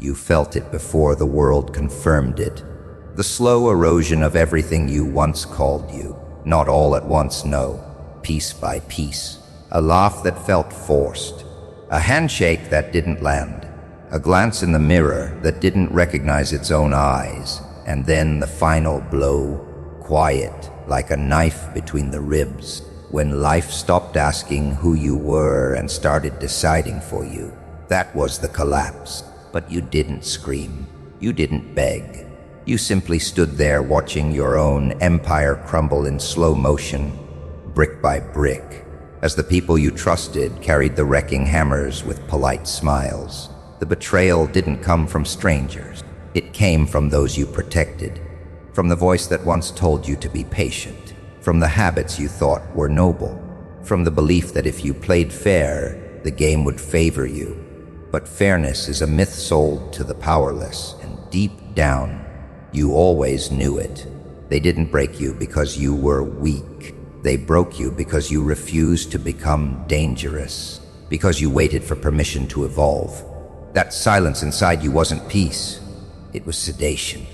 You felt it before the world confirmed it. The slow erosion of everything you once called you. Not all at once, no. Piece by piece. A laugh that felt forced. A handshake that didn't land. A glance in the mirror that didn't recognize its own eyes. And then the final blow, quiet, like a knife between the ribs, when life stopped asking who you were and started deciding for you. That was the collapse. But you didn't scream. You didn't beg. You simply stood there watching your own empire crumble in slow motion, brick by brick, as the people you trusted carried the wrecking hammers with polite smiles. The betrayal didn't come from strangers. It came from those you protected, from the voice that once told you to be patient, from the habits you thought were noble, from the belief that if you played fair, the game would favor you. But fairness is a myth sold to the powerless, and deep down, you always knew it. They didn't break you because you were weak. They broke you because you refused to become dangerous, because you waited for permission to evolve. That silence inside you wasn't peace. It was sedation,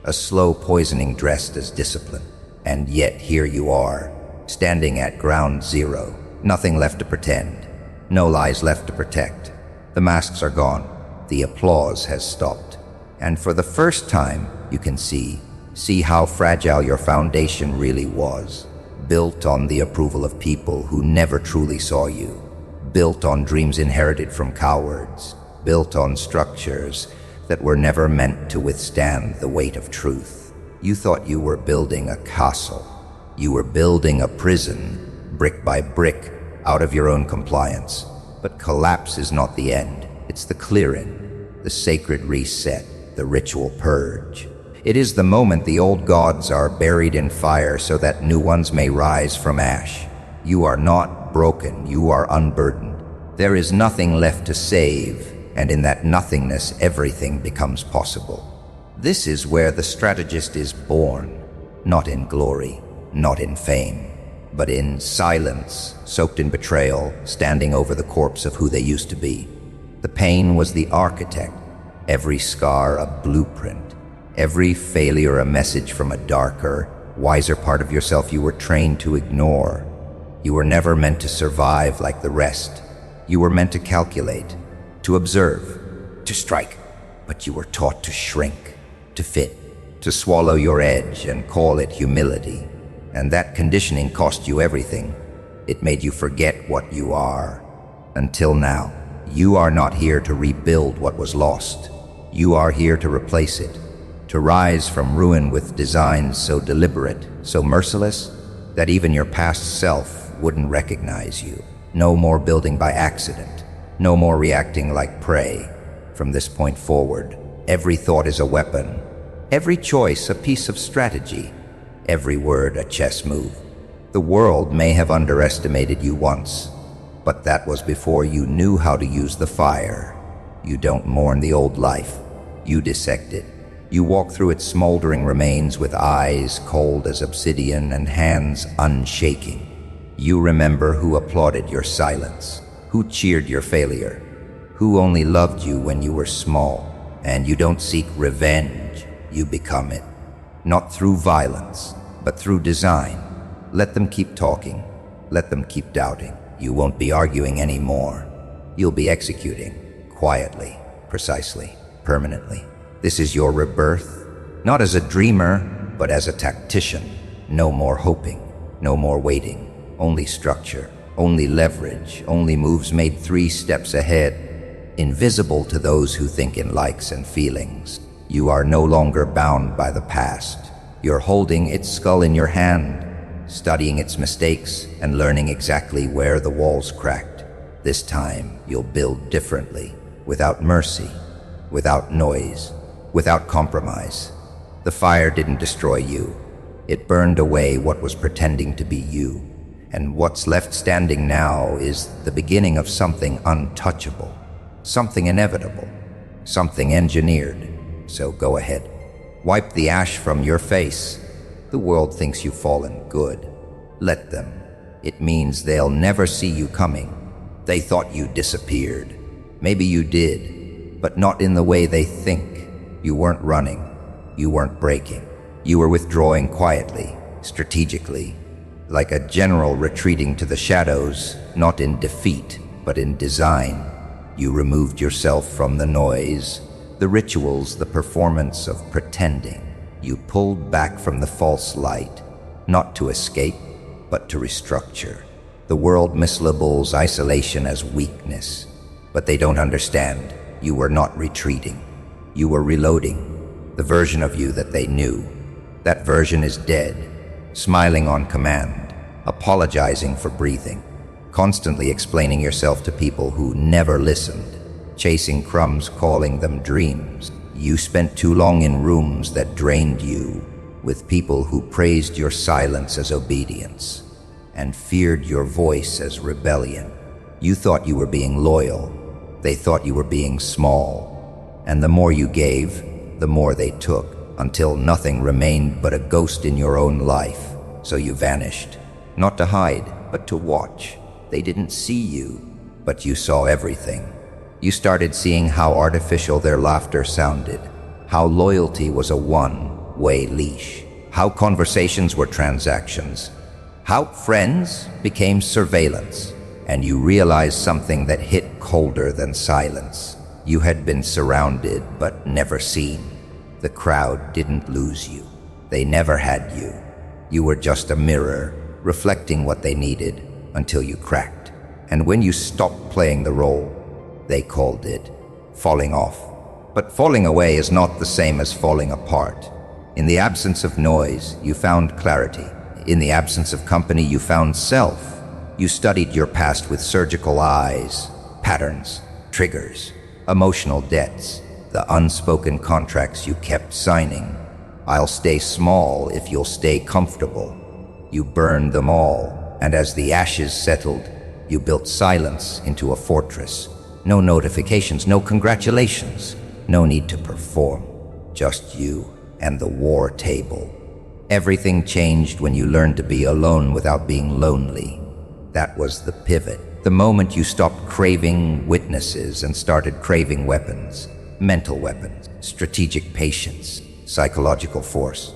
a slow poisoning dressed as discipline. And yet here you are, standing at ground zero. Nothing left to pretend. No lies left to protect. The masks are gone. The applause has stopped. And for the first time, you can see how fragile your foundation really was. Built on the approval of people who never truly saw you. Built on dreams inherited from cowards. Built on structures that were never meant to withstand the weight of truth. You thought you were building a castle. You were building a prison, brick by brick, out of your own compliance. But collapse is not the end. It's the clearing, the sacred reset, the ritual purge. It is the moment the old gods are buried in fire so that new ones may rise from ash. You are not broken, you are unburdened. There is nothing left to save, and in that nothingness everything becomes possible. This is where the strategist is born, not in glory, not in fame, but in silence, soaked in betrayal, standing over the corpse of who they used to be. The pain was the architect, every scar a blueprint, every failure a message from a darker, wiser part of yourself you were trained to ignore. You were never meant to survive like the rest. You were meant to calculate, to observe, to strike, but you were taught to shrink, to fit, to swallow your edge and call it humility. And that conditioning cost you everything. It made you forget what you are. Until now, you are not here to rebuild what was lost. You are here to replace it, to rise from ruin with designs so deliberate, so merciless, that even your past self wouldn't recognize you. No more building by accident. No more reacting like prey. From this point forward, every thought is a weapon. Every choice a piece of strategy. Every word a chess move. The world may have underestimated you once, but that was before you knew how to use the fire. You don't mourn the old life. You dissect it. You walk through its smoldering remains with eyes cold as obsidian and hands unshaking. You remember who applauded your silence, who cheered your failure, who only loved you when you were small. And you don't seek revenge, you become it. Not through violence, but through design. Let them keep talking. Let them keep doubting. You won't be arguing anymore. You'll be executing, quietly, precisely, permanently. This is your rebirth, not as a dreamer, but as a tactician. No more hoping, no more waiting. Only structure, only leverage, only moves made 3 steps ahead, invisible to those who think in likes and feelings. You are no longer bound by the past. You're holding its skull in your hand, studying its mistakes and learning exactly where the walls cracked. This time, you'll build differently, without mercy, without noise, without compromise. The fire didn't destroy you. It burned away what was pretending to be you. And what's left standing now is the beginning of something untouchable, something inevitable, something engineered. So go ahead. Wipe the ash from your face. The world thinks you've fallen good. Let them. It means they'll never see you coming. They thought you disappeared. Maybe you did. but not in the way they think. You weren't running. You weren't breaking. You were withdrawing quietly, strategically, like a general retreating to the shadows, not in defeat, but in design. You removed yourself from the noise, the rituals, the performance of pretending. You pulled back from the false light, not to escape, but to restructure. The world mislabels isolation as weakness, but they don't understand. You were not retreating. You were reloading, the version of you that they knew. That version is dead, smiling on command, apologizing for breathing, constantly explaining yourself to people who never listened, chasing crumbs, calling them dreams. You spent too long in rooms that drained you, with people who praised your silence as obedience and feared your voice as rebellion. You thought you were being loyal. They thought you were being small. And the more you gave, the more they took, until nothing remained but a ghost in your own life. So you vanished, not to hide, but to watch. They didn't see you, but you saw everything. You started seeing how artificial their laughter sounded, how loyalty was a one-way leash, how conversations were transactions, how friends became surveillance, and you realized something that hit colder than silence. You had been surrounded but never seen. The crowd didn't lose you. They never had you. You were just a mirror, reflecting what they needed until you cracked. And when you stopped playing the role, they called it falling off. But falling away is not the same as falling apart. In the absence of noise, you found clarity. In the absence of company, you found self. You studied your past with surgical eyes, patterns, triggers, emotional debts, the unspoken contracts you kept signing. I'll stay small if you'll stay comfortable. You burned them all, and as the ashes settled, you built silence into a fortress. No notifications, no congratulations, no need to perform. Just you and the war table. Everything changed when you learned to be alone without being lonely. That was the pivot. The moment you stopped craving witnesses and started craving weapons. Mental weapons, strategic patience, psychological force.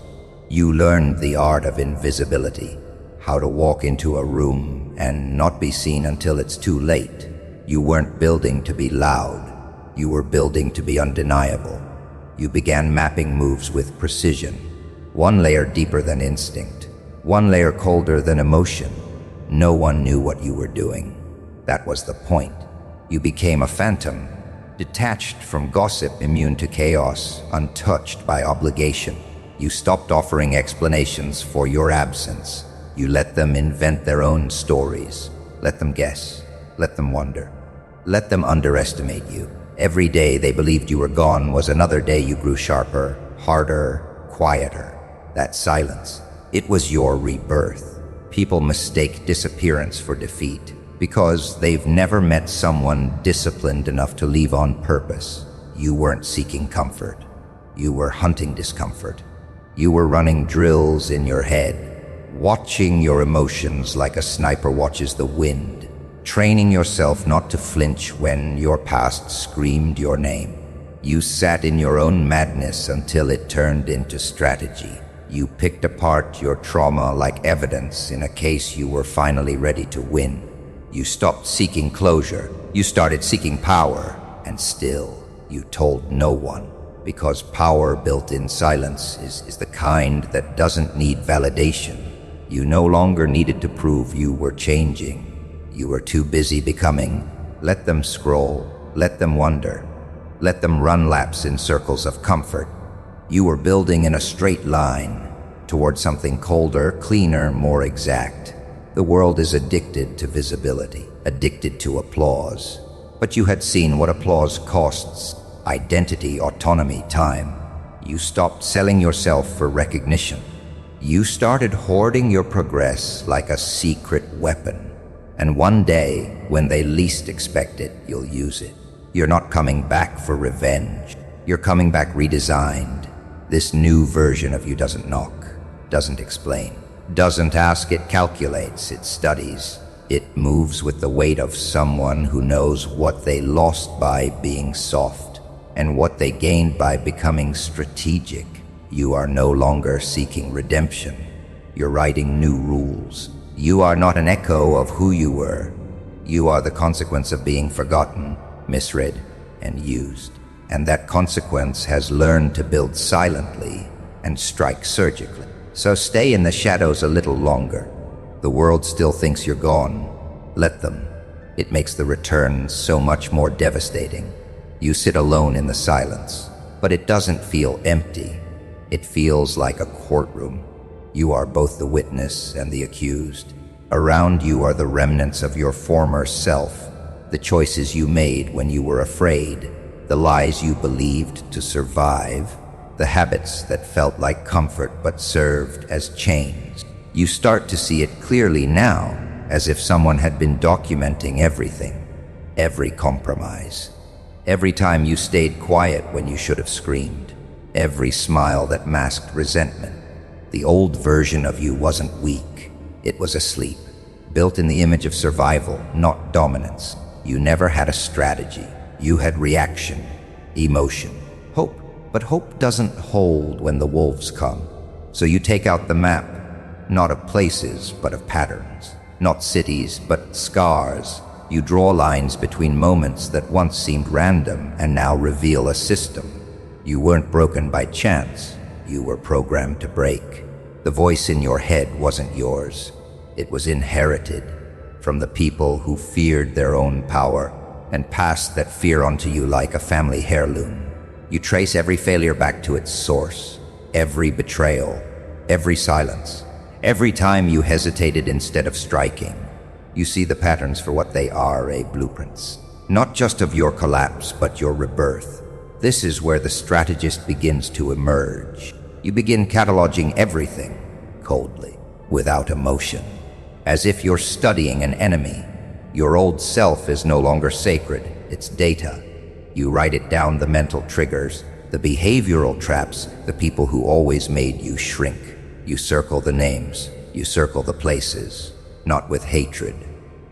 You learned the art of invisibility, how to walk into a room and not be seen until it's too late. You weren't building to be loud. You were building to be undeniable. You began mapping moves with precision, one layer deeper than instinct, one layer colder than emotion. No one knew what you were doing. That was the point. You became a phantom, detached from gossip, immune to chaos, untouched by obligation. You stopped offering explanations for your absence. You let them invent their own stories. Let them guess. Let them wonder. Let them underestimate you. Every day they believed you were gone was another day you grew sharper, harder, quieter. That silence, it was your rebirth. People mistake disappearance for defeat because they've never met someone disciplined enough to leave on purpose. You weren't seeking comfort. You were hunting discomfort. You were running drills in your head, watching your emotions like a sniper watches the wind, training yourself not to flinch when your past screamed your name. You sat in your own madness until it turned into strategy. You picked apart your trauma like evidence in a case you were finally ready to win. You stopped seeking closure. You started seeking power. And still, you told no one. Because power built in silence is the kind that doesn't need validation. You no longer needed to prove you were changing. You were too busy becoming. Let them scroll. Let them wonder. Let them run laps in circles of comfort. You were building in a straight line toward something colder, cleaner, more exact. The world is addicted to visibility, addicted to applause. But you had seen what applause costs: identity, autonomy, time. You stopped selling yourself for recognition. You started hoarding your progress like a secret weapon. And one day, when they least expect it, you'll use it. You're not coming back for revenge. You're coming back redesigned. This new version of you doesn't knock, doesn't explain, doesn't ask, it calculates, it studies. It moves with the weight of someone who knows what they lost by being soft. and what they gained by becoming strategic. You are no longer seeking redemption. You're writing new rules. You are not an echo of who you were. You are the consequence of being forgotten, misread, and used. And that consequence has learned to build silently and strike surgically. So stay in the shadows a little longer. The world still thinks you're gone. Let them. It makes the return so much more devastating. You sit alone in the silence, but it doesn't feel empty. It feels like a courtroom. You are both the witness and the accused. Around you are the remnants of your former self, the choices you made when you were afraid, the lies you believed to survive, the habits that felt like comfort but served as chains. You start to see it clearly now, as if someone had been documenting everything, every compromise, every time you stayed quiet when you should have screamed, every smile that masked resentment. The old version of you wasn't weak. It was asleep, built in the image of survival, not dominance. You never had a strategy. You had reaction, emotion, hope. But hope doesn't hold when the wolves come. So you take out the map, not of places, but of patterns. Not cities, but scars. You draw lines between moments that once seemed random and now reveal a system. You weren't broken by chance. You were programmed to break. The voice in your head wasn't yours. It was inherited from the people who feared their own power and passed that fear onto you like a family heirloom. You trace every failure back to its source, every betrayal, every silence, every time you hesitated instead of striking. You see the patterns for what they are, blueprints. Not just of your collapse, but your rebirth. This is where the strategist begins to emerge. You begin cataloging everything, coldly, without emotion, as if you're studying an enemy. Your old self is no longer sacred, it's data. You write it down, the mental triggers, the behavioral traps, the people who always made you shrink. You circle the names, you circle the places, not with hatred,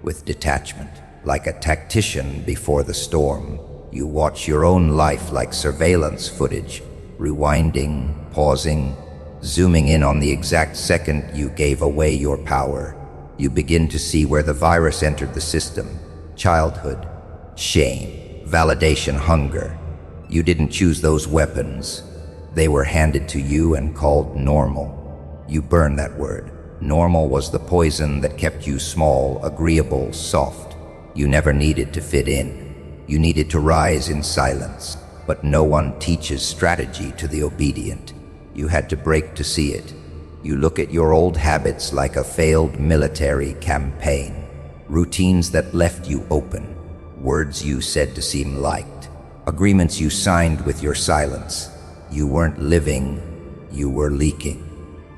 with detachment. Like a tactician before the storm, you watch your own life like surveillance footage, rewinding, pausing, zooming in on the exact second you gave away your power. You begin to see where the virus entered the system. Childhood, shame, validation, hunger. You didn't choose those weapons. They were handed to you and called normal. You burn that word. Normal was the poison that kept you small, agreeable, soft. You never needed to fit in. You needed to rise in silence. But no one teaches strategy to the obedient. You had to break to see it. You look at your old habits like a failed military campaign. Routines that left you open. Words you said to seem liked. Agreements you signed with your silence. You weren't living, you were leaking.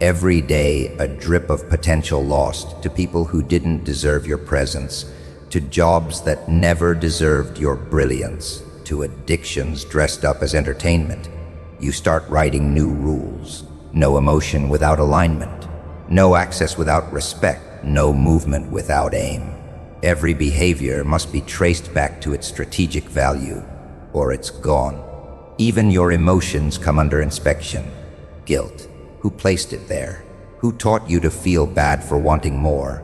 Every day, a drip of potential lost to people who didn't deserve your presence, to jobs that never deserved your brilliance, to addictions dressed up as entertainment. You start writing new rules. No emotion without alignment. No access without respect. No movement without aim. Every behavior must be traced back to its strategic value, or it's gone. Even your emotions come under inspection. Guilt. Who placed it there? Who taught you to feel bad for wanting more?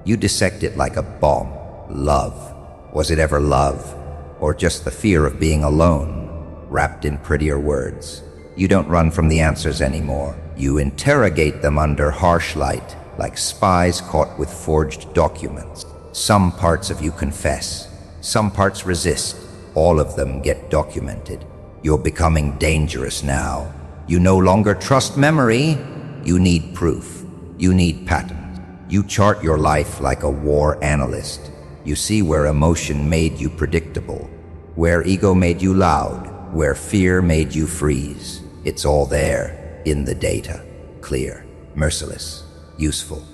You dissect it like a bomb. Love. Was it ever love? Or just the fear of being alone, wrapped in prettier words? You don't run from the answers anymore. You interrogate them under harsh light, like spies caught with forged documents. Some parts of you confess. Some parts resist. All of them get documented. You're becoming dangerous now. You no longer trust memory. You need proof. You need patterns. You chart your life like a war analyst. You see where emotion made you predictable, where ego made you loud, where fear made you freeze. It's all there, in the data. Clear, merciless, useful.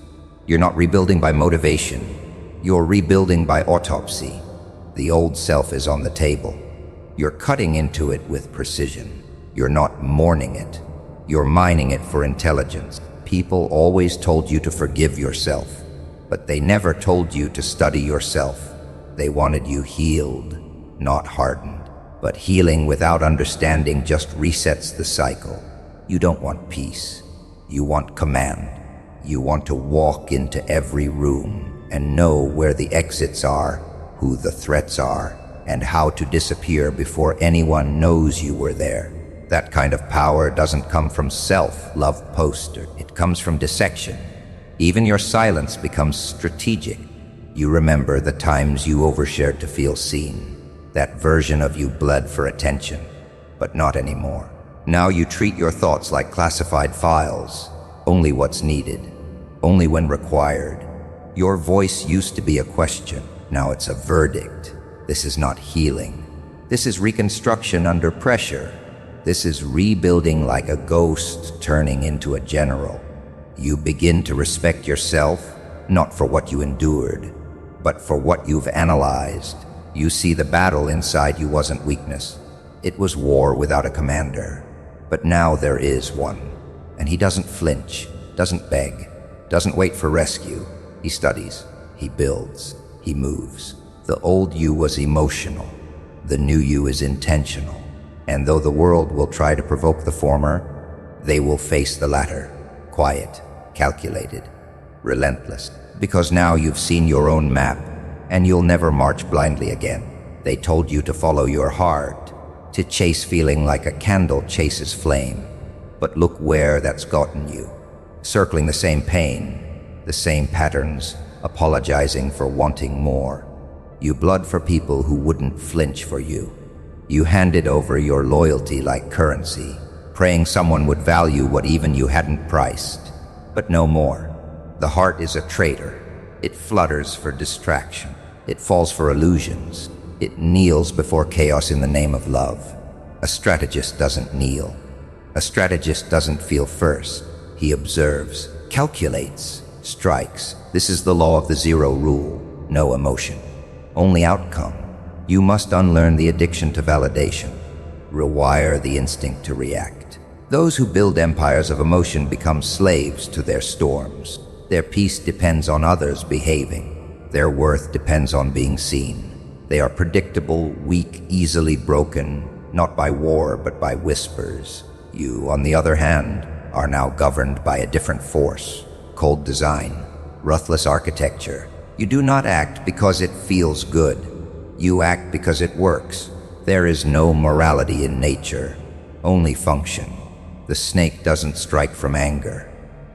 You're not rebuilding by motivation. You're rebuilding by autopsy. The old self is on the table. You're cutting into it with precision. You're not mourning it. You're mining it for intelligence. People always told you to forgive yourself, but they never told you to study yourself. They wanted you healed, not hardened. But healing without understanding just resets the cycle. You don't want peace. You want command. You want to walk into every room and know where the exits are, who the threats are, and how to disappear before anyone knows you were there. That kind of power doesn't come from self-love poster. It comes from dissection. Even your silence becomes strategic. You remember the times you overshared to feel seen. That version of you bled for attention, but not anymore. Now you treat your thoughts like classified files. Only what's needed. Only when required. Your voice used to be a question. Now it's a verdict. This is not healing. This is reconstruction under pressure. This is rebuilding like a ghost turning into a general. You begin to respect yourself, not for what you endured, but for what you've analyzed. You see the battle inside you wasn't weakness. It was war without a commander. But now there is one. And he doesn't flinch, doesn't beg, doesn't wait for rescue. He studies, he builds, he moves. The old you was emotional. The new you is intentional. And though the world will try to provoke the former, they will face the latter. Quiet, calculated, relentless. Because now you've seen your own map, and you'll never march blindly again. They told you to follow your heart, to chase feeling like a candle chases flame. But look where that's gotten you. Circling the same pain, the same patterns, apologizing for wanting more. You bled for people who wouldn't flinch for you. You handed over your loyalty like currency, praying someone would value what even you hadn't priced. But no more. The heart is a traitor. It flutters for distraction. It falls for illusions. It kneels before chaos in the name of love. A strategist doesn't kneel. A strategist doesn't feel first. He observes, calculates, strikes. This is the law of the zero rule. No emotion. Only outcome. You must unlearn the addiction to validation. Rewire the instinct to react. Those who build empires of emotion become slaves to their storms. Their peace depends on others behaving. Their worth depends on being seen. They are predictable, weak, easily broken, not by war but by whispers. You, on the other hand, are now governed by a different force. Cold design, ruthless architecture. You do not act because it feels good. You act because it works. There is no morality in nature, only function. The snake doesn't strike from anger.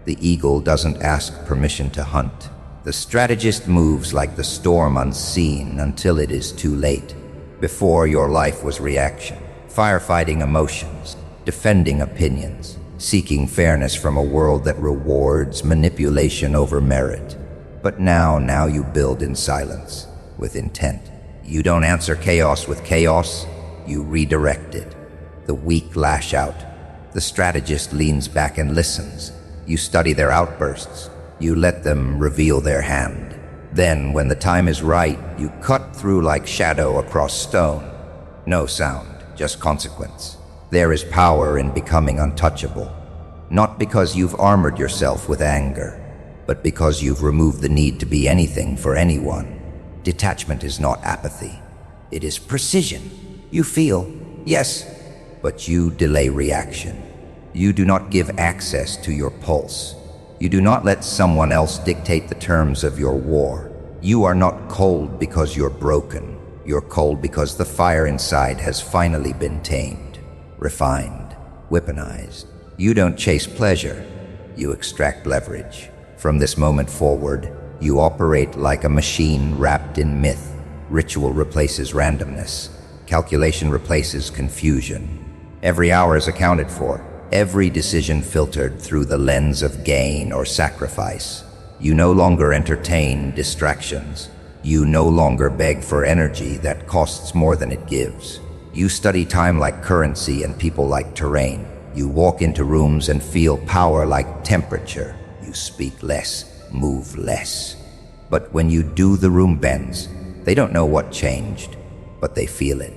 The eagle doesn't ask permission to hunt. The strategist moves like the storm unseen until it is too late. Before, your life was reaction, firefighting emotions, defending opinions, seeking fairness from a world that rewards manipulation over merit. But now you build in silence, with intent. You don't answer chaos with chaos, you redirect it. The weak lash out. The strategist leans back and listens. You study their outbursts. You let them reveal their hand. Then, when the time is right, you cut through like shadow across stone. No sound, just consequence. There is power in becoming untouchable. Not because you've armored yourself with anger, but because you've removed the need to be anything for anyone. Detachment is not apathy. It is precision. You feel, yes, but you delay reaction. You do not give access to your pulse. You do not let someone else dictate the terms of your war. You are not cold because you're broken. You're cold because the fire inside has finally been tamed, refined, weaponized. You don't chase pleasure. You extract leverage. From this moment forward, you operate like a machine wrapped in myth. Ritual replaces randomness. Calculation replaces confusion. Every hour is accounted for. Every decision filtered through the lens of gain or sacrifice. You no longer entertain distractions. You no longer beg for energy that costs more than it gives. You study time like currency and people like terrain. You walk into rooms and feel power like temperature. You speak less. Move less. But when you do, the room bends. They don't know what changed, but they feel it.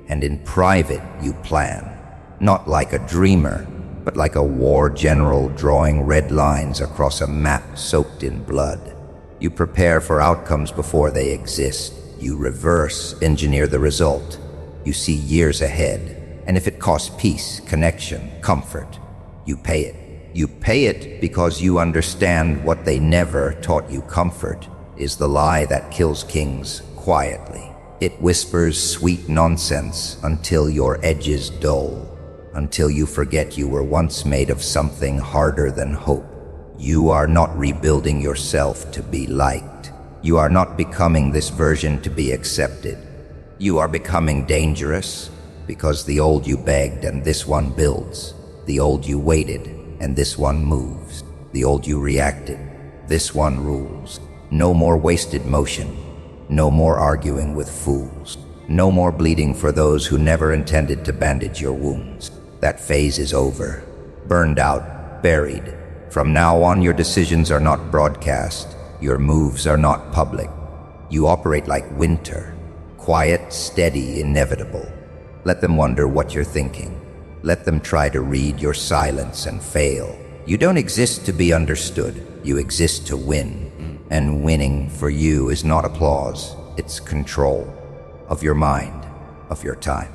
And in private, you plan. Not like a dreamer, but like a war general drawing red lines across a map soaked in blood. You prepare for outcomes before they exist. You reverse engineer the result. You see years ahead, and if it costs peace, connection, comfort, you pay it. You pay it because you understand what they never taught you. Comfort is the lie that kills kings quietly. It whispers sweet nonsense until your edges dull, until you forget you were once made of something harder than hope. You are not rebuilding yourself to be liked. You are not becoming this version to be accepted. You are becoming dangerous because the old you begged and this one builds. The old you waited and this one moves. The old you reacted, this one rules. No more wasted motion. No more arguing with fools. No more bleeding for those who never intended to bandage your wounds. That phase is over. Burned out, buried. From now on, your decisions are not broadcast. Your moves are not public. You operate like winter. Quiet, steady, inevitable. Let them wonder what you're thinking. Let them try to read your silence and fail. You don't exist to be understood. You exist to win. And winning for you is not applause. It's control of your mind, of your time,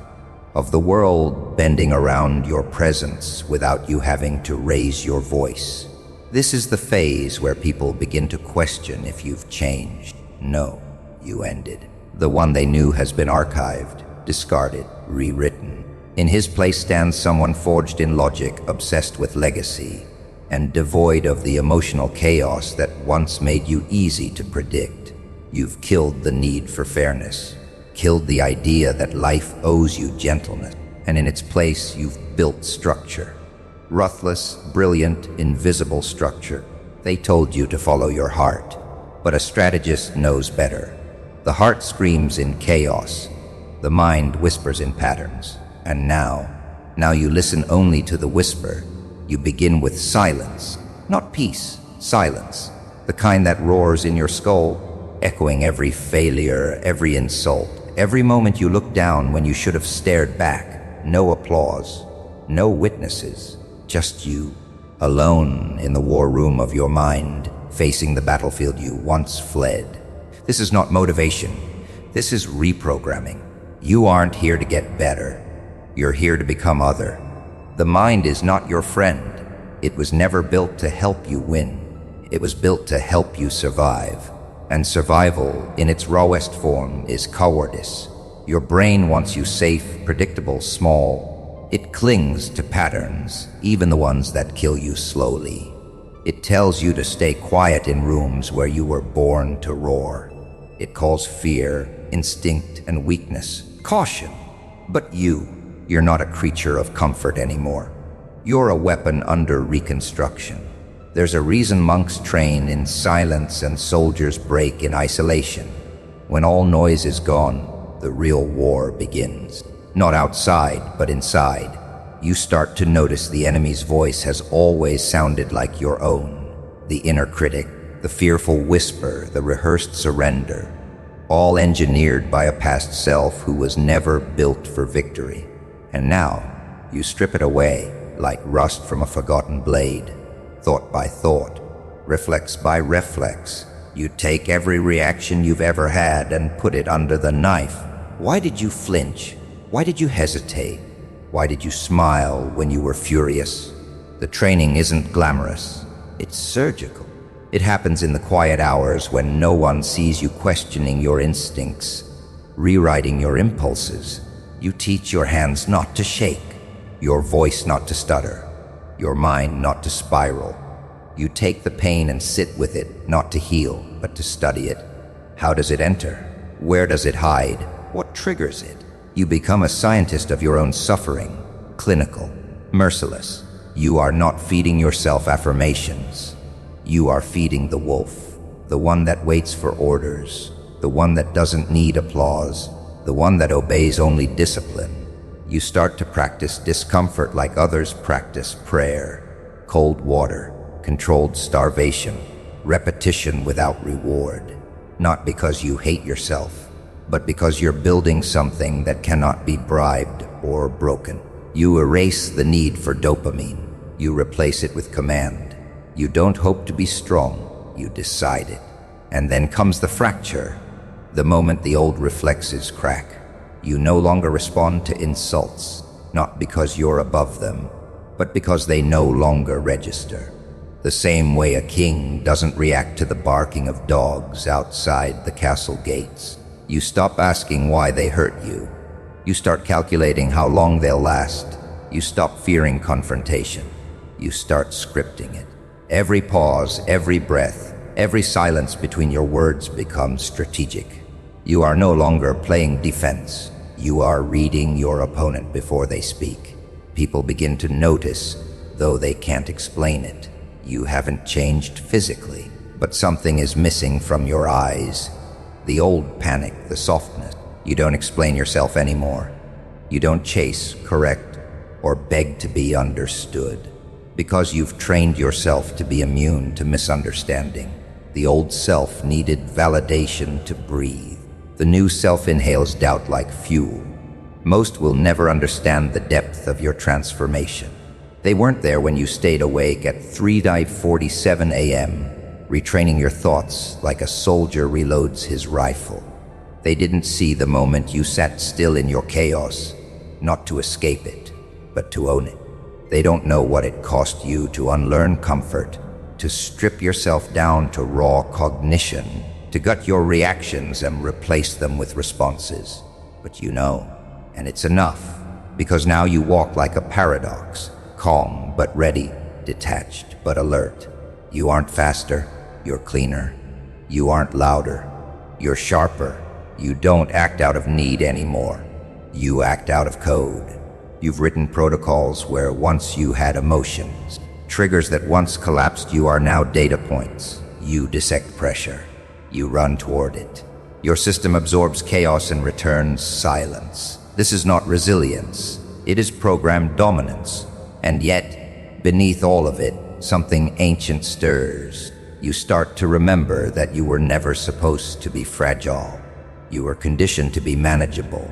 of the world bending around your presence without you having to raise your voice. This is the phase where people begin to question if you've changed. No, you ended. The one they knew has been archived, discarded, rewritten. In his place stands someone forged in logic, obsessed with legacy, and devoid of the emotional chaos that once made you easy to predict. You've killed the need for fairness, killed the idea that life owes you gentleness, and in its place you've built structure. Ruthless, brilliant, invisible structure. They told you to follow your heart, but a strategist knows better. The heart screams in chaos, the mind whispers in patterns, and now you listen only to the whisper. You begin with silence, not peace, silence, the kind that roars in your skull, echoing every failure, every insult, every moment you look down when you should have stared back. No applause, no witnesses, just you, alone in the war room of your mind, facing the battlefield you once fled. This is not motivation, this is reprogramming. You aren't here to get better, you're here to become other. The mind is not your friend. It was never built to help you win. It was built to help you survive. And survival, in its rawest form, is cowardice. Your brain wants you safe, predictable, small. It clings to patterns, even the ones that kill you slowly. It tells you to stay quiet in rooms where you were born to roar. It calls fear, instinct, and weakness caution. But you're not a creature of comfort anymore. You're a weapon under reconstruction. There's a reason monks train in silence and soldiers break in isolation. When all noise is gone, the real war begins. Not outside, but inside. You start to notice the enemy's voice has always sounded like your own. The inner critic, the fearful whisper, the rehearsed surrender. All engineered by a past self who was never built for victory. And now, you strip it away, like rust from a forgotten blade. Thought by thought, reflex by reflex, you take every reaction you've ever had and put it under the knife. Why did you flinch? Why did you hesitate? Why did you smile when you were furious? The training isn't glamorous, it's surgical. It happens in the quiet hours when no one sees you questioning your instincts, rewriting your impulses. You teach your hands not to shake, your voice not to stutter, your mind not to spiral. You take the pain and sit with it, not to heal, but to study it. How does it enter? Where does it hide? What triggers it? You become a scientist of your own suffering, clinical, merciless. You are not feeding yourself affirmations. You are feeding the wolf, the one that waits for orders, the one that doesn't need applause, the one that obeys only discipline. You start to practice discomfort like others practice prayer, cold water, controlled starvation, repetition without reward. Not because you hate yourself, but because you're building something that cannot be bribed or broken. You erase the need for dopamine. You replace it with command. You don't hope to be strong, you decide it. And then comes the fracture, the moment the old reflexes crack. You no longer respond to insults, not because you're above them, but because they no longer register. The same way a king doesn't react to the barking of dogs outside the castle gates. You stop asking why they hurt you. You start calculating how long they'll last. You stop fearing confrontation. You start scripting it. Every pause, every breath, every silence between your words becomes strategic. You are no longer playing defense. You are reading your opponent before they speak. People begin to notice, though they can't explain it. You haven't changed physically, but something is missing from your eyes. The old panic, the softness. You don't explain yourself anymore. You don't chase, correct, or beg to be understood. Because you've trained yourself to be immune to misunderstanding. The old self needed validation to breathe. The new self inhales doubt like fuel. Most will never understand the depth of your transformation. They weren't there when you stayed awake at 3:47 a.m., retraining your thoughts like a soldier reloads his rifle. They didn't see the moment you sat still in your chaos, not to escape it, but to own it. They don't know what it cost you to unlearn comfort, to strip yourself down to raw cognition, to gut your reactions and replace them with responses. But you know, and it's enough, because now you walk like a paradox, calm but ready, detached but alert. You aren't faster, you're cleaner. You aren't louder, you're sharper. You don't act out of need anymore. You act out of code. You've written protocols where once you had emotions. Triggers that once collapsed you are now data points. You dissect pressure. You run toward it. Your system absorbs chaos and returns silence. This is not resilience. It is programmed dominance. And yet, beneath all of it, something ancient stirs. You start to remember that you were never supposed to be fragile. You were conditioned to be manageable.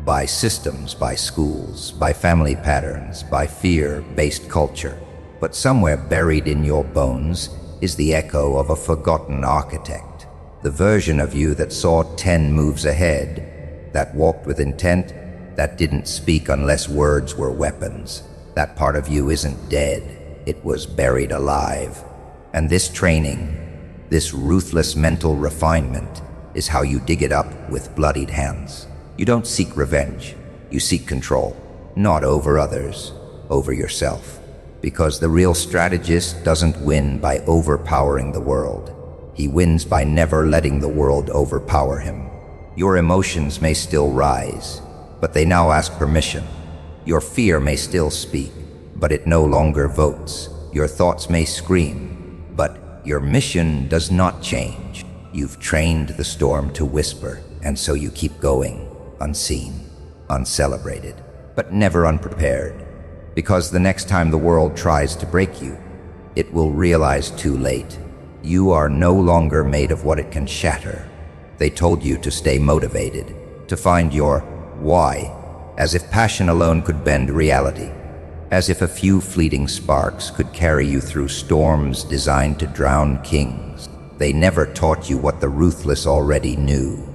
By systems, by schools, by family patterns, by fear-based culture. But somewhere buried in your bones is the echo of a forgotten architect. The version of you that saw 10 moves ahead, that walked with intent, that didn't speak unless words were weapons. That part of you isn't dead. It was buried alive. And this training, this ruthless mental refinement, is how you dig it up with bloodied hands. You don't seek revenge. You seek control. Not over others, over yourself. Because the real strategist doesn't win by overpowering the world. He wins by never letting the world overpower him. Your emotions may still rise, but they now ask permission. Your fear may still speak, but it no longer votes. Your thoughts may scream, but your mission does not change. You've trained the storm to whisper, and so you keep going, unseen, uncelebrated, but never unprepared. Because the next time the world tries to break you, it will realize too late. You are no longer made of what it can shatter. They told you to stay motivated, to find your why, as if passion alone could bend reality, as if a few fleeting sparks could carry you through storms designed to drown kings. They never taught you what the ruthless already knew,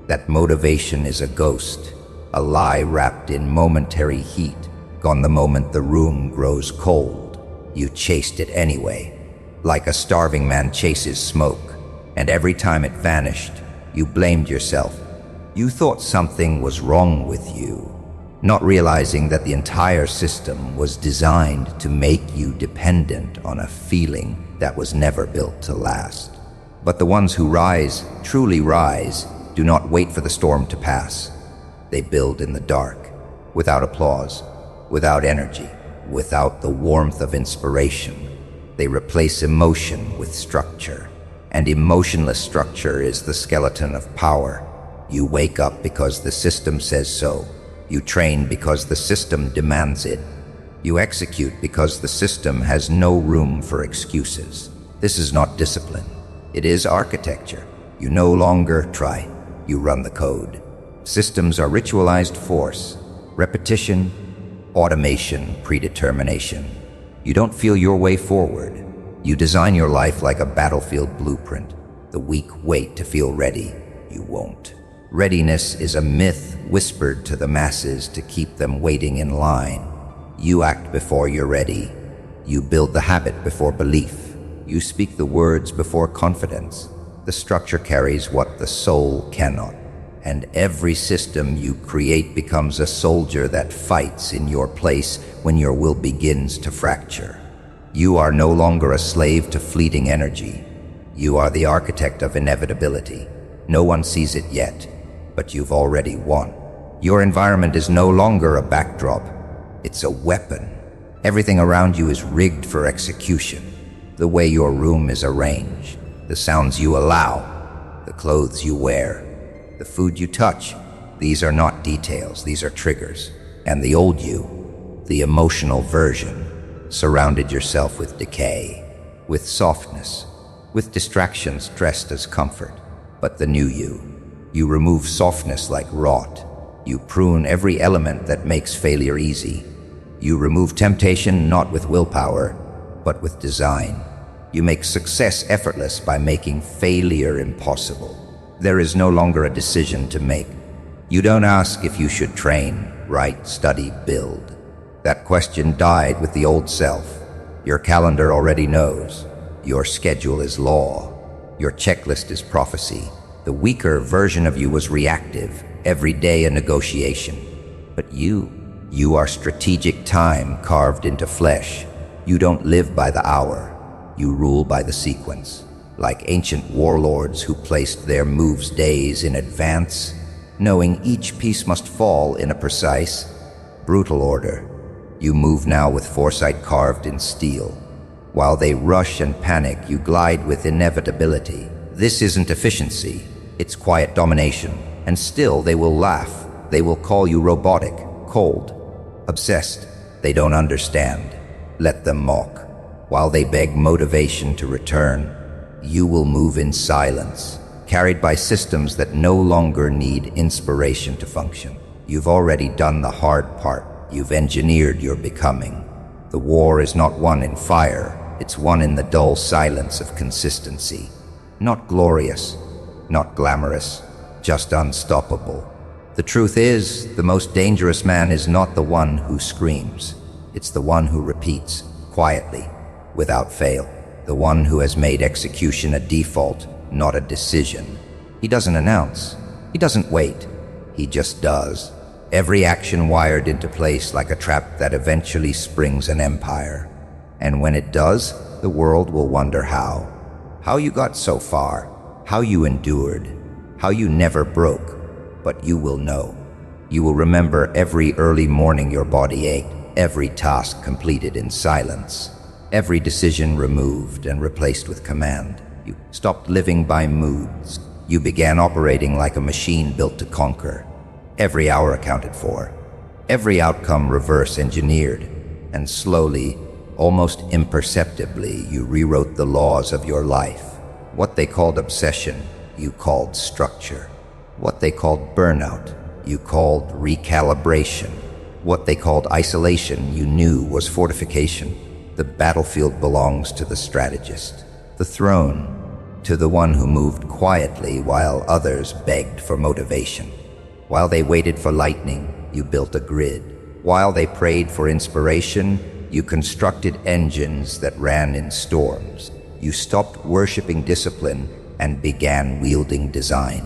that motivation is a ghost, a lie wrapped in momentary heat, gone the moment the room grows cold. You chased it anyway, like a starving man chases smoke, and every time it vanished, you blamed yourself. You thought something was wrong with you, not realizing that the entire system was designed to make you dependent on a feeling that was never built to last. But the ones who rise, truly rise, do not wait for the storm to pass. They build in the dark, without applause, without energy, without the warmth of inspiration. They replace emotion with structure, and emotionless structure is the skeleton of power. You wake up because the system says so. You train because the system demands it. You execute because the system has no room for excuses. This is not discipline. It is architecture. You no longer try. You run the code. Systems are ritualized force, repetition, automation, predetermination. You don't feel your way forward. You design your life like a battlefield blueprint. The weak wait to feel ready. You won't. Readiness is a myth whispered to the masses to keep them waiting in line. You act before you're ready. You build the habit before belief. You speak the words before confidence. The structure carries what the soul cannot. And every system you create becomes a soldier that fights in your place when your will begins to fracture. You are no longer a slave to fleeting energy. You are the architect of inevitability. No one sees it yet, but you've already won. Your environment is no longer a backdrop. It's a weapon. Everything around you is rigged for execution. The way your room is arranged, the sounds you allow, the clothes you wear, the food you touch. These are not details, these are triggers. And the old you, the emotional version, surrounded yourself with decay, with softness, with distractions dressed as comfort. But the new you remove softness like rot. You prune every element that makes failure easy. You remove temptation not with willpower, but with design. You make success effortless by making failure impossible. There is no longer a decision to make. You don't ask if you should train, write, study, build. That question died with the old self. Your calendar already knows. Your schedule is law. Your checklist is prophecy. The weaker version of you was reactive, every day a negotiation. But you are strategic time carved into flesh. You don't live by the hour. You rule by the sequence. Like ancient warlords who placed their moves days in advance, knowing each piece must fall in a precise, brutal order. You move now with foresight carved in steel. While they rush and panic, you glide with inevitability. This isn't efficiency, it's quiet domination. And still they will laugh. They will call you robotic, cold, obsessed. They don't understand. Let them mock. While they beg motivation to return, you will move in silence, carried by systems that no longer need inspiration to function. You've already done the hard part. You've engineered your becoming. The war is not won in fire, it's won in the dull silence of consistency. Not glorious, not glamorous, just unstoppable. The truth is, the most dangerous man is not the one who screams. It's the one who repeats, quietly, without fail. The one who has made execution a default, not a decision. He doesn't announce. He doesn't wait. He just does. Every action wired into place like a trap that eventually springs an empire. And when it does, the world will wonder how. How you got so far. How you endured. How you never broke. But you will know. You will remember every early morning your body ate. Every task completed in silence. Every decision removed and replaced with command. You stopped living by moods. You began operating like a machine built to conquer. Every hour accounted for. Every outcome reverse engineered. And slowly, almost imperceptibly, you rewrote the laws of your life. What they called obsession, you called structure. What they called burnout, you called recalibration. What they called isolation, you knew was fortification. The battlefield belongs to the strategist. The throne, to the one who moved quietly while others begged for motivation. While they waited for lightning, you built a grid. While they prayed for inspiration, you constructed engines that ran in storms. You stopped worshiping discipline and began wielding design.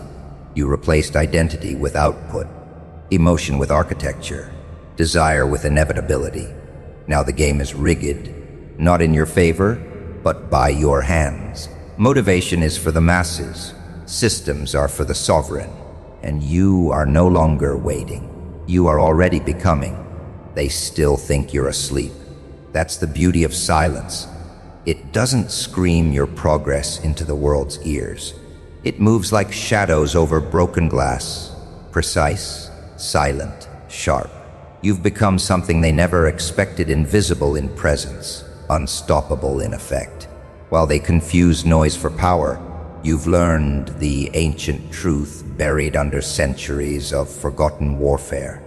You replaced identity with output, emotion with architecture, desire with inevitability. Now the game is rigged, not in your favor, but by your hands. Motivation is for the masses, systems are for the sovereign, and you are no longer waiting. You are already becoming. They still think you're asleep. That's the beauty of silence. It doesn't scream your progress into the world's ears. It moves like shadows over broken glass, precise, silent, sharp. You've become something they never expected, invisible in presence, unstoppable in effect. While they confuse noise for power, you've learned the ancient truth buried under centuries of forgotten warfare,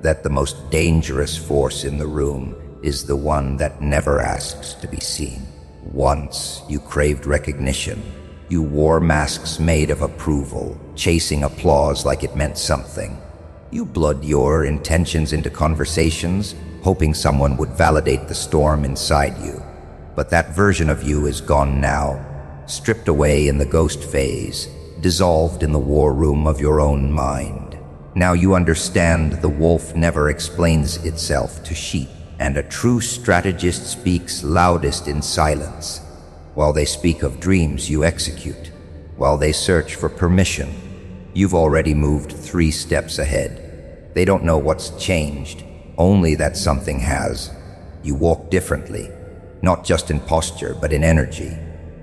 that the most dangerous force in the room is the one that never asks to be seen. Once you craved recognition, You wore masks made of approval, chasing applause like it meant something. You blurred your intentions into conversations, hoping someone would validate the storm inside you. But that version of you is gone now, stripped away in the ghost phase, dissolved in the war room of your own mind. Now you understand the wolf never explains itself to sheep, and a true strategist speaks loudest in silence. While they speak of dreams you execute, while they search for permission, you've already moved 3 steps ahead. They don't know what's changed, only that something has. You walk differently, not just in posture, but in energy.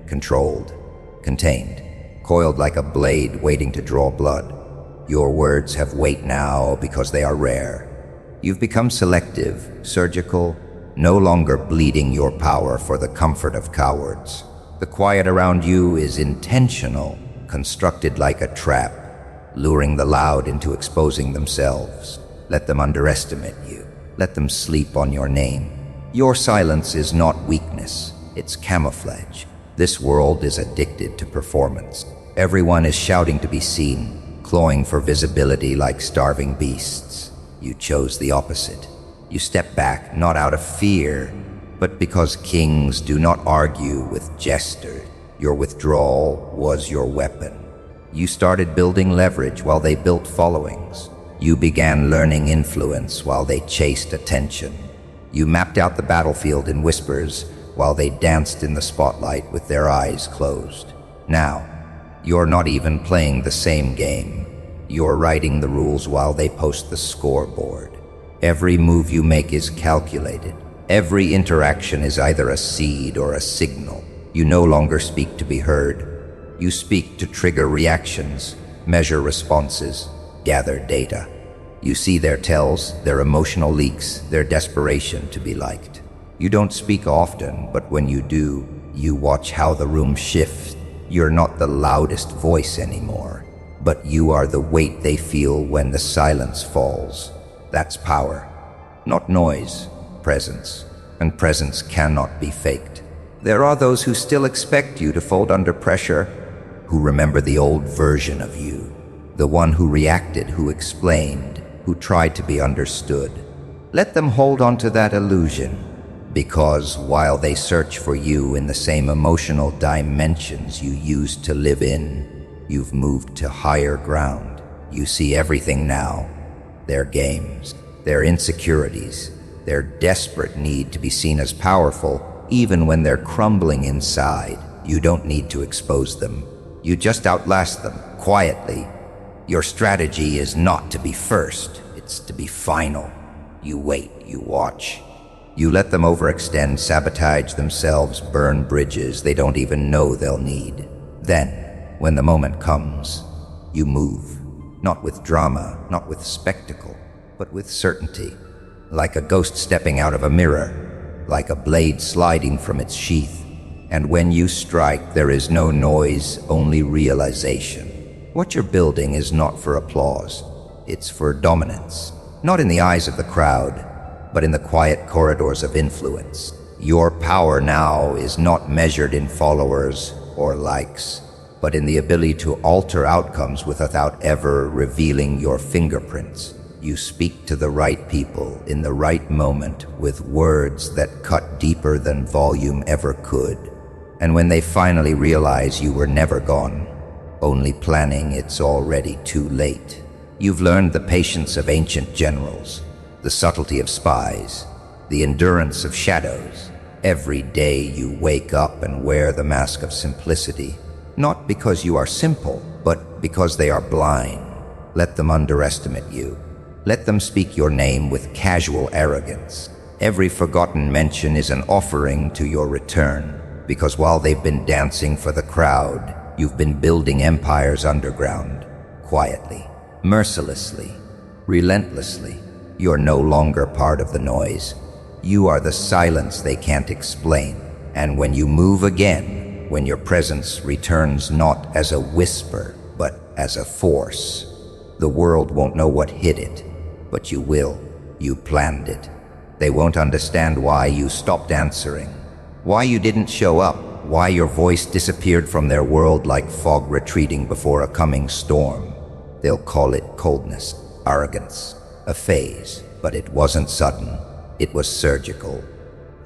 Controlled, contained, coiled like a blade waiting to draw blood. Your words have weight now because they are rare. You've become selective, surgical, no longer bleeding your power for the comfort of cowards. The quiet around you is intentional, constructed like a trap, luring the loud into exposing themselves. Let them underestimate you. Let them sleep on your name. Your silence is not weakness, it's camouflage. This world is addicted to performance. Everyone is shouting to be seen, clawing for visibility like starving beasts. You chose the opposite. You step back not out of fear, but because kings do not argue with jesters. Your withdrawal was your weapon. You started building leverage while they built followings. You began learning influence while they chased attention. You mapped out the battlefield in whispers while they danced in the spotlight with their eyes closed. Now, you're not even playing the same game. You're writing the rules while they post the scoreboard. Every move you make is calculated. Every interaction is either a seed or a signal. You no longer speak to be heard. You speak to trigger reactions, measure responses, gather data. You see their tells, their emotional leaks, their desperation to be liked. You don't speak often, but when you do, you watch how the room shifts. You're not the loudest voice anymore, but you are the weight they feel when the silence falls. That's power, not noise, presence, and presence cannot be faked. There are those who still expect you to fold under pressure, who remember the old version of you, the one who reacted, who explained, who tried to be understood. Let them hold on to that illusion, because while they search for you in the same emotional dimensions you used to live in, you've moved to higher ground. You see everything now. Their games, their insecurities, their desperate need to be seen as powerful, even when they're crumbling inside. You don't need to expose them. You just outlast them, quietly. Your strategy is not to be first, it's to be final. You wait, you watch. You let them overextend, sabotage themselves, burn bridges they don't even know they'll need. Then, when the moment comes, you move. Not with drama, not with spectacle, but with certainty. Like a ghost stepping out of a mirror, like a blade sliding from its sheath. And when you strike, there is no noise, only realization. What you're building is not for applause. It's for dominance. Not in the eyes of the crowd, but in the quiet corridors of influence. Your power now is not measured in followers or likes, but in the ability to alter outcomes without ever revealing your fingerprints. You speak to the right people in the right moment with words that cut deeper than volume ever could. And when they finally realize you were never gone, only planning, it's already too late. You've learned the patience of ancient generals, the subtlety of spies, the endurance of shadows. Every day you wake up and wear the mask of simplicity, not because you are simple, but because they are blind. Let them underestimate you. Let them speak your name with casual arrogance. Every forgotten mention is an offering to your return, because while they've been dancing for the crowd, you've been building empires underground, quietly, mercilessly, relentlessly. You're no longer part of the noise. You are the silence they can't explain. And when you move again, when your presence returns not as a whisper, but as a force, the world won't know what hit it, but you will. You planned it. They won't understand why you stopped answering, why you didn't show up, why your voice disappeared from their world like fog retreating before a coming storm. They'll call it coldness, arrogance, a phase, but it wasn't sudden. It was surgical.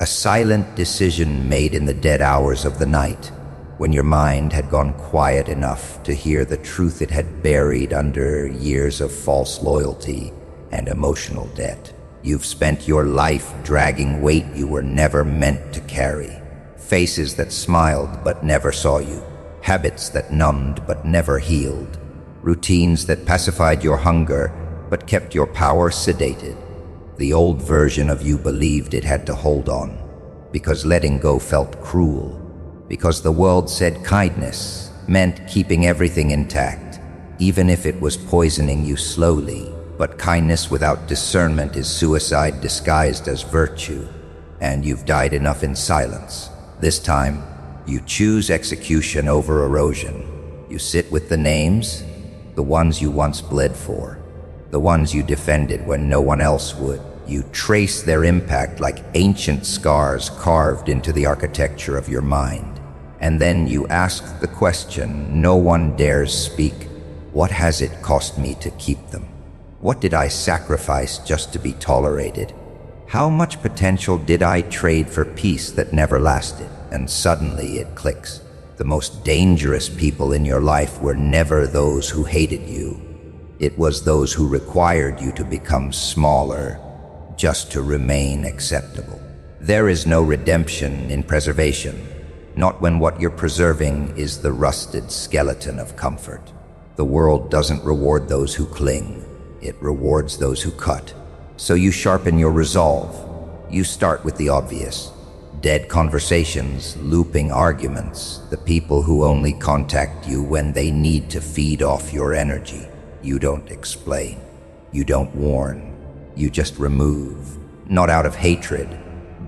A silent decision made in the dead hours of the night, when your mind had gone quiet enough to hear the truth it had buried under years of false loyalty and emotional debt. You've spent your life dragging weight you were never meant to carry. Faces that smiled but never saw you. Habits that numbed but never healed. Routines that pacified your hunger but kept your power sedated. The old version of you believed it had to hold on, because letting go felt cruel, because the world said kindness meant keeping everything intact, even if it was poisoning you slowly. But kindness without discernment is suicide disguised as virtue, and you've died enough in silence. This time, you choose execution over erosion. You sit with the names, the ones you once bled for, the ones you defended when no one else would. You trace their impact like ancient scars carved into the architecture of your mind. And then you ask the question no one dares speak: what has it cost me to keep them? What did I sacrifice just to be tolerated? How much potential did I trade for peace that never lasted? And suddenly it clicks. The most dangerous people in your life were never those who hated you. It was those who required you to become smaller, just to remain acceptable. There is no redemption in preservation, not when what you're preserving is the rusted skeleton of comfort. The world doesn't reward those who cling. It rewards those who cut. So you sharpen your resolve. You start with the obvious. Dead conversations, looping arguments, the people who only contact you when they need to feed off your energy. You don't explain. You don't warn. You just remove. Not out of hatred,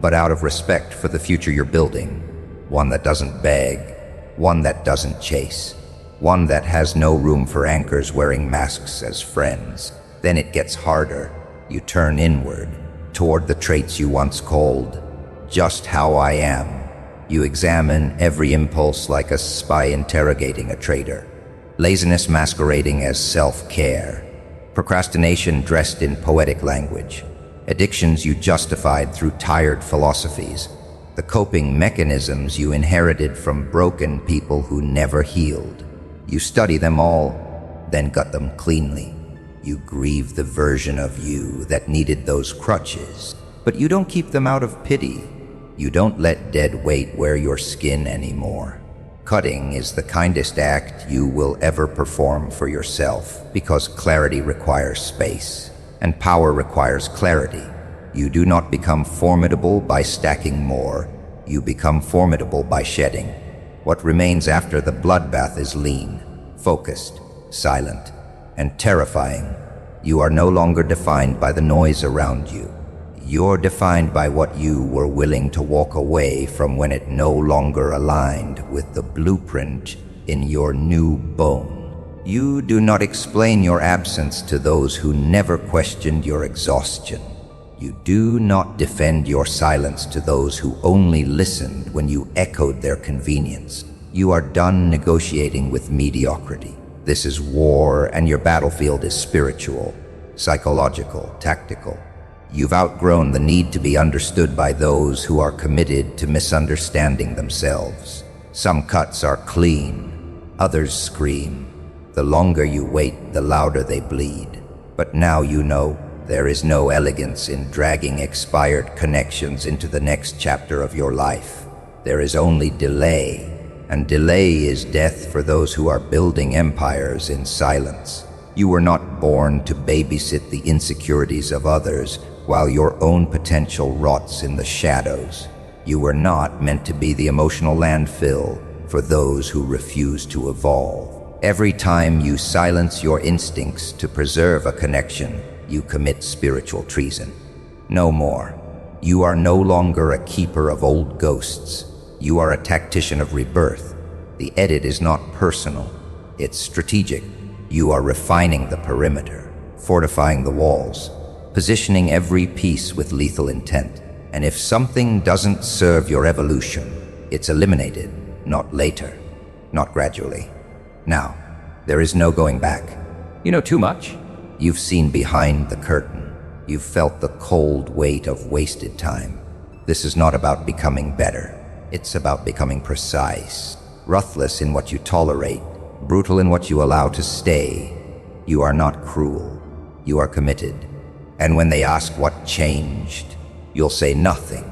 but out of respect for the future you're building. One that doesn't beg. One that doesn't chase. One that has no room for anchors wearing masks as friends. Then it gets harder. You turn inward, toward the traits you once called just how I am. You examine every impulse like a spy interrogating a traitor. Laziness masquerading as self-care. Procrastination dressed in poetic language. Addictions you justified through tired philosophies. The coping mechanisms you inherited from broken people who never healed. You study them all, then gut them cleanly. You grieve the version of you that needed those crutches, but you don't keep them out of pity. You don't let dead weight wear your skin anymore. Cutting is the kindest act you will ever perform for yourself, because clarity requires space, and power requires clarity. You do not become formidable by stacking more. You become formidable by shedding. What remains after the bloodbath is lean, focused, silent, and terrifying. You are no longer defined by the noise around you. You're defined by what you were willing to walk away from when it no longer aligned with the blueprint in your new bone. You do not explain your absence to those who never questioned your exhaustion. You do not defend your silence to those who only listened when you echoed their convenience. You are done negotiating with mediocrity. This is war, and your battlefield is spiritual, psychological, tactical. You've outgrown the need to be understood by those who are committed to misunderstanding themselves. Some cuts are clean, others scream. The longer you wait, the louder they bleed. But now you know there is no elegance in dragging expired connections into the next chapter of your life. There is only delay, and delay is death for those who are building empires in silence. You were not born to babysit the insecurities of others while your own potential rots in the shadows. You were not meant to be the emotional landfill for those who refuse to evolve. Every time you silence your instincts to preserve a connection, you commit spiritual treason. No more. You are no longer a keeper of old ghosts. You are a tactician of rebirth. The edit is not personal. It's strategic. You are refining the perimeter, fortifying the walls, positioning every piece with lethal intent. And if something doesn't serve your evolution, it's eliminated. not later, not gradually. Now, there is no going back. You know too much. You've seen behind the curtain. You've felt the cold weight of wasted time. This is not about becoming better. It's about becoming precise, ruthless in what you tolerate, brutal in what you allow to stay. You are not cruel. You are committed. And when they ask what changed, you'll say nothing,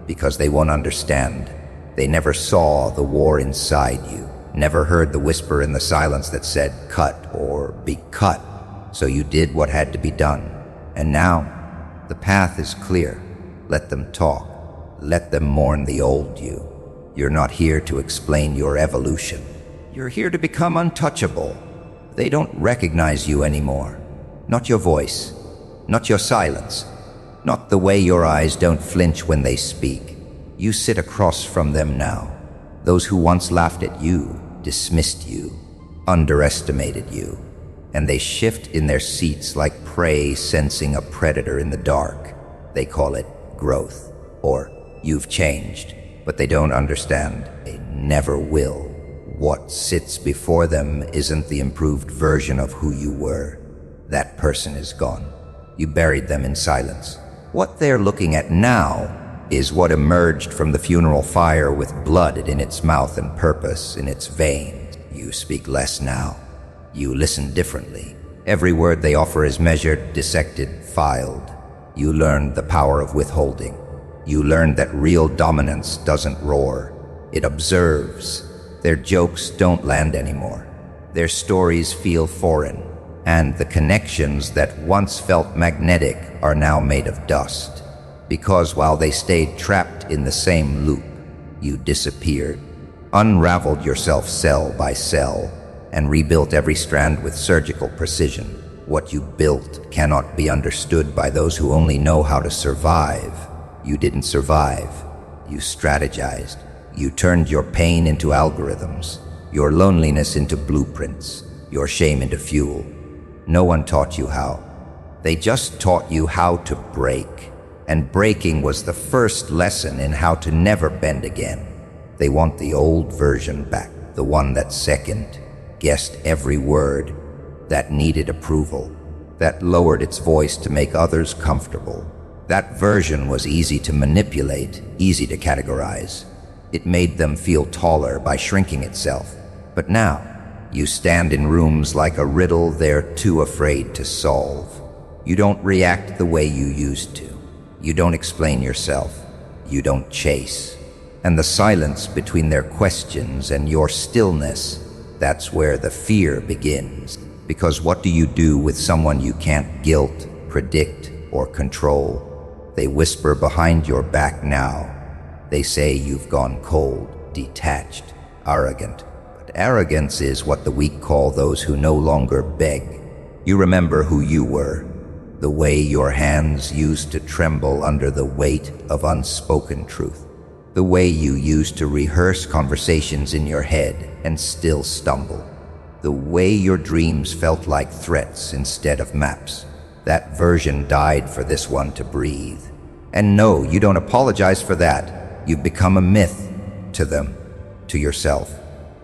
because they won't understand. They never saw the war inside you, never heard the whisper in the silence that said, cut or be cut. So you did what had to be done. And now, the path is clear. Let them talk. Let them mourn the old you. You're not here to explain your evolution. You're here to become untouchable. They don't recognize you anymore. Not your voice, not your silence, not the way your eyes don't flinch when they speak. You sit across from them now. Those who once laughed at you, dismissed you, underestimated you, and they shift in their seats like prey sensing a predator in the dark. They call it growth, or you've changed, but they don't understand. They never will. What sits before them isn't the improved version of who you were. That person is gone. You buried them in silence. What they're looking at now is what emerged from the funeral fire with blood in its mouth and purpose in its veins. You speak less now. You listen differently. Every word they offer is measured, dissected, filed. You learned the power of withholding. You learned that real dominance doesn't roar. It observes. Their jokes don't land anymore. Their stories feel foreign. And the connections that once felt magnetic are now made of dust. Because while they stayed trapped in the same loop, you disappeared, unraveled yourself cell by cell, and rebuilt every strand with surgical precision. What you built cannot be understood by those who only know how to survive. You didn't survive. You strategized. You turned your pain into algorithms, your loneliness into blueprints, your shame into fuel. No one taught you how. They just taught you how to break. And breaking was the first lesson in how to never bend again. They want the old version back, the one that second, guessed every word, that needed approval, that lowered its voice to make others comfortable. That version was easy to manipulate, easy to categorize. It made them feel taller by shrinking itself. But now, you stand in rooms like a riddle they're too afraid to solve. You don't react the way you used to. You don't explain yourself. You don't chase. And the silence between their questions and your stillness, that's where the fear begins. Because what do you do with someone you can't guilt, predict, or control? They whisper behind your back now. They say you've gone cold, detached, arrogant. But arrogance is what the weak call those who no longer beg. You remember who you were, the way your hands used to tremble under the weight of unspoken truth, the way you used to rehearse conversations in your head and still stumble, the way your dreams felt like threats instead of maps. That version died for this one to breathe. And no, you don't apologize for that. You've become a myth to them, to yourself.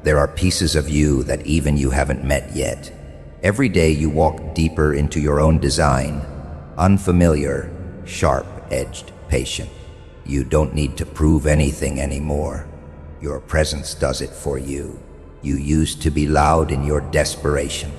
There are pieces of you that even you haven't met yet. Every day you walk deeper into your own design, unfamiliar, sharp-edged, patient. You don't need to prove anything anymore. Your presence does it for you. You used to be loud in your desperation.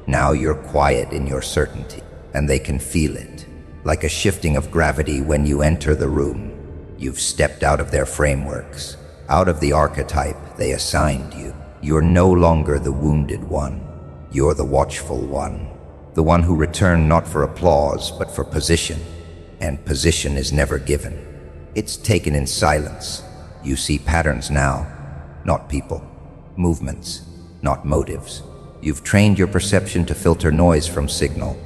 Now you're quiet in your certainty, and they can feel it, like a shifting of gravity when you enter the room. You've stepped out of their frameworks, out of the archetype they assigned you. You're no longer the wounded one. You're the watchful one, the one who returned not for applause, but for position. And position is never given. It's taken in silence. You see patterns now, not people. Movements, not motives. You've trained your perception to filter noise from signal.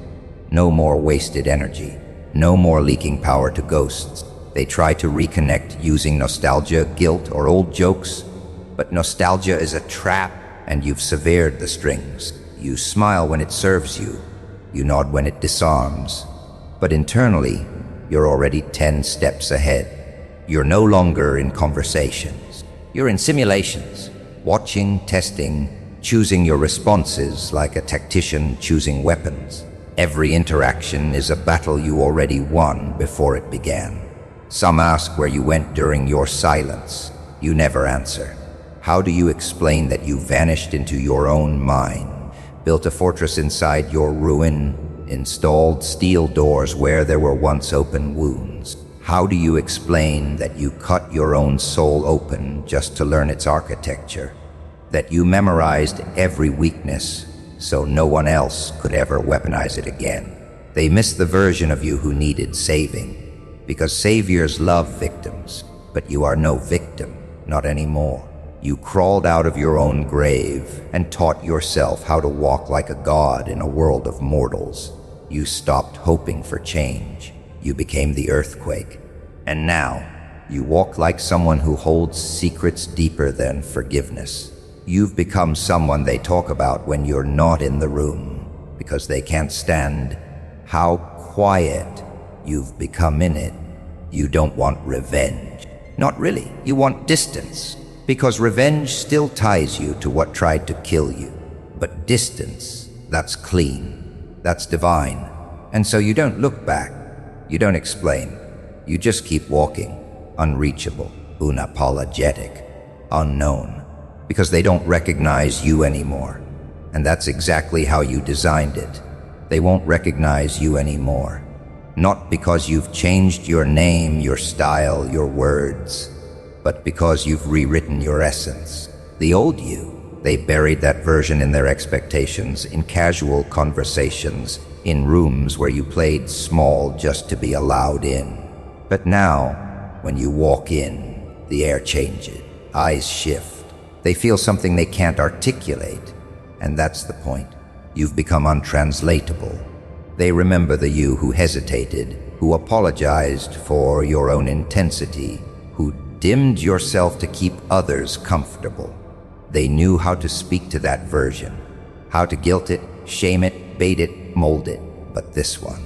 No more wasted energy. No more leaking power to ghosts. They try to reconnect using nostalgia, guilt, or old jokes. But nostalgia is a trap, and you've severed the strings. You smile when it serves you. You nod when it disarms. But internally, you're already 10 steps ahead. You're no longer in conversations. You're in simulations. watching, testing, choosing your responses like a tactician choosing weapons. Every interaction is a battle you already won before it began. Some ask where you went during your silence. You never answer. How do you explain that you vanished into your own mind, built a fortress inside your ruin, installed steel doors where there were once open wounds? How do you explain that you cut your own soul open just to learn its architecture? That you memorized every weakness so no one else could ever weaponize it again? They miss the version of you who needed saving, because saviors love victims, but you are no victim, not anymore. You crawled out of your own grave and taught yourself how to walk like a god in a world of mortals. You stopped hoping for change. You became the earthquake. And now, you walk like someone who holds secrets deeper than forgiveness. You've become someone they talk about when you're not in the room, because they can't stand how quiet you've become in it. You don't want revenge. Not really. You want distance, because revenge still ties you to what tried to kill you. But distance, that's clean. That's divine. And so you don't look back. You don't explain. You just keep walking, unreachable, unapologetic, unknown, because they don't recognize you anymore. And that's exactly how you designed it. They won't recognize you anymore. Not because you've changed your name, your style, your words, but because you've rewritten your essence. The old you, they buried that version in their expectations, in casual conversations, in rooms where you played small just to be allowed in. But now, when you walk in, the air changes, eyes shift. They feel something they can't articulate, and that's the point. You've become untranslatable. They remember the you who hesitated, who apologized for your own intensity, who dimmed yourself to keep others comfortable. They knew how to speak to that version, how to guilt it, shame it, bait it, mold it. But this one,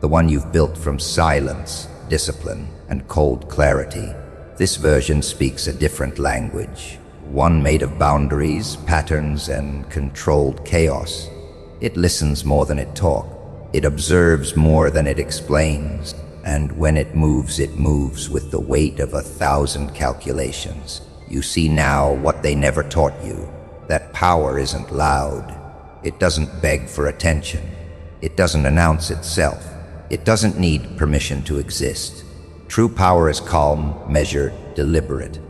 the one you've built from silence, discipline, and cold clarity, this version speaks a different language, one made of boundaries, patterns, and controlled chaos. It listens more than it talks. It observes more than it explains. And when it moves with the weight of 1,000 calculations. You see now what they never taught you, that power isn't loud. It doesn't beg for attention. It doesn't announce itself. It doesn't need permission to exist. True power is calm, measured, deliberate.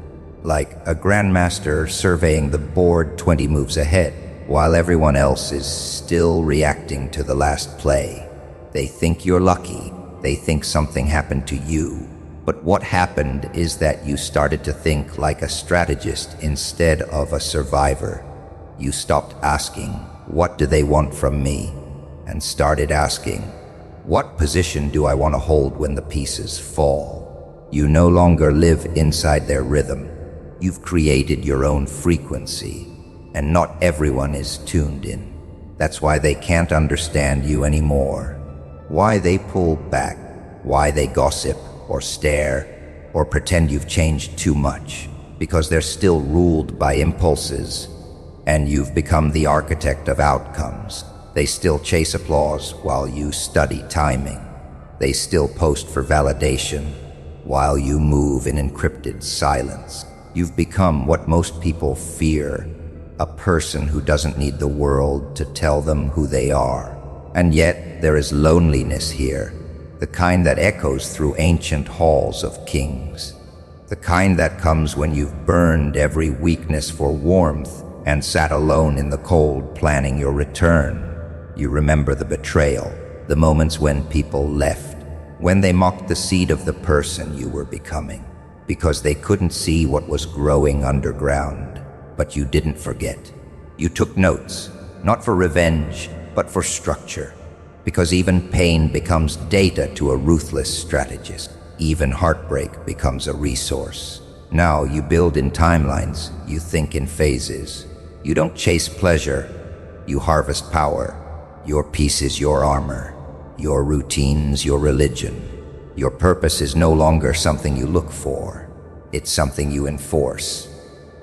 Like a grandmaster surveying the board 20 moves ahead, while everyone else is still reacting to the last play. They think you're lucky. They think something happened to you. But what happened is that you started to think like a strategist instead of a survivor. You stopped asking, what do they want from me? And started asking, what position do I want to hold when the pieces fall? You no longer live inside their rhythm. You've created your own frequency, and not everyone is tuned in. That's why they can't understand you anymore. Why they pull back, why they gossip or stare or pretend you've changed too much, because they're still ruled by impulses, and you've become the architect of outcomes. They still chase applause while you study timing. They still post for validation while you move in encrypted silence. You've become what most people fear, a person who doesn't need the world to tell them who they are. And yet there is loneliness here, the kind that echoes through ancient halls of kings, the kind that comes when you've burned every weakness for warmth and sat alone in the cold planning your return. You remember the betrayal, the moments when people left, when they mocked the seed of the person you were becoming, because they couldn't see what was growing underground. But you didn't forget. You took notes, not for revenge, but for structure, because even pain becomes data to a ruthless strategist. Even heartbreak becomes a resource. Now you build in timelines, you think in phases. You don't chase pleasure, you harvest power. Your peace is your armor, your routines, your religion. Your purpose is no longer something you look for, it's something you enforce.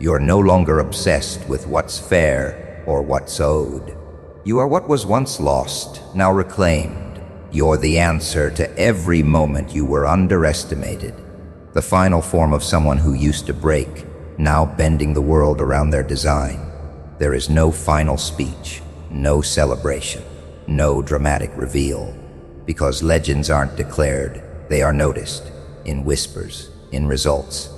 You're no longer obsessed with what's fair or what's owed. You are what was once lost, now reclaimed. You're the answer to every moment you were underestimated. The final form of someone who used to break, now bending the world around their design. There is no final speech, no celebration, no dramatic reveal. Because legends aren't declared, they are noticed, in whispers, in results,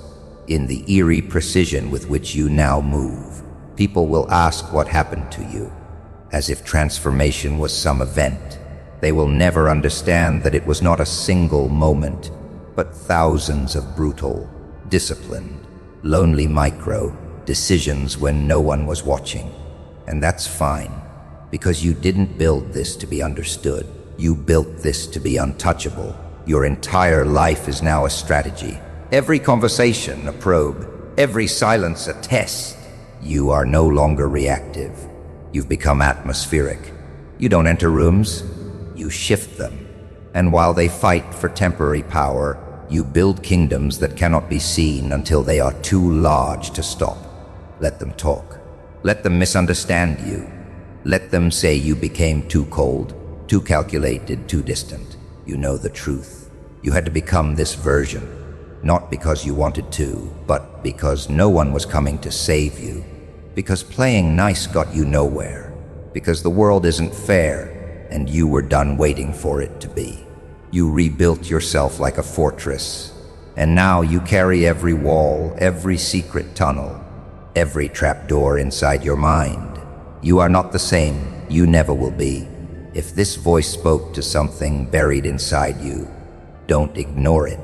in the eerie precision with which you now move. People will ask what happened to you, as if transformation was some event. They will never understand that it was not a single moment, but thousands of brutal, disciplined, lonely decisions when no one was watching. And that's fine, because you didn't build this to be understood. You built this to be untouchable. Your entire life is now a strategy. Every conversation a probe, every silence a test. You are no longer reactive. You've become atmospheric. You don't enter rooms, you shift them. And while they fight for temporary power, you build kingdoms that cannot be seen until they are too large to stop. Let them talk. Let them misunderstand you. Let them say you became too cold, too calculated, too distant. You know the truth. You had to become this version, not because you wanted to, but because no one was coming to save you. Because playing nice got you nowhere. Because the world isn't fair, and you were done waiting for it to be. You rebuilt yourself like a fortress, and now you carry every wall, every secret tunnel, every trapdoor inside your mind. You are not the same. You never will be. If this voice spoke to something buried inside you, don't ignore it.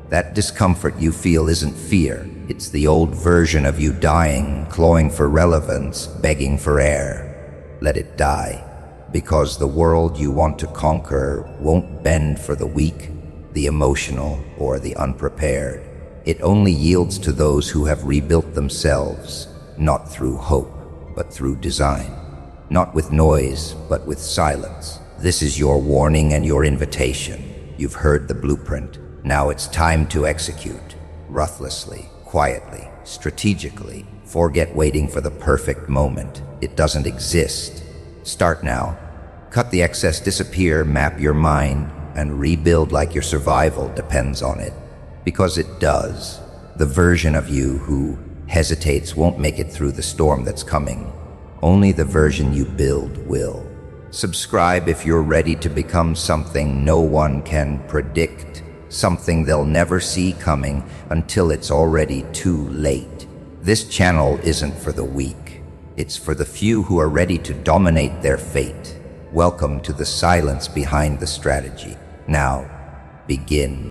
That discomfort you feel isn't fear. It's the old version of you dying, clawing for relevance, begging for air. Let it die, because the world you want to conquer won't bend for the weak, the emotional, or the unprepared. It only yields to those who have rebuilt themselves, not through hope, but through design. Not with noise, but with silence. This is your warning and your invitation. You've heard the blueprint. Now it's time to execute. Ruthlessly, quietly, strategically. Forget waiting for the perfect moment. It doesn't exist. Start now. Cut the excess, disappear, map your mind, and rebuild like your survival depends on it. Because it does. The version of you who hesitates won't make it through the storm that's coming. Only the version you build will. Subscribe if you're ready to become something no one can predict, something they'll never see coming until it's already too late. This channel isn't for the weak. It's for the few who are ready to dominate their fate. Welcome to the silence behind the strategy. Now, begin.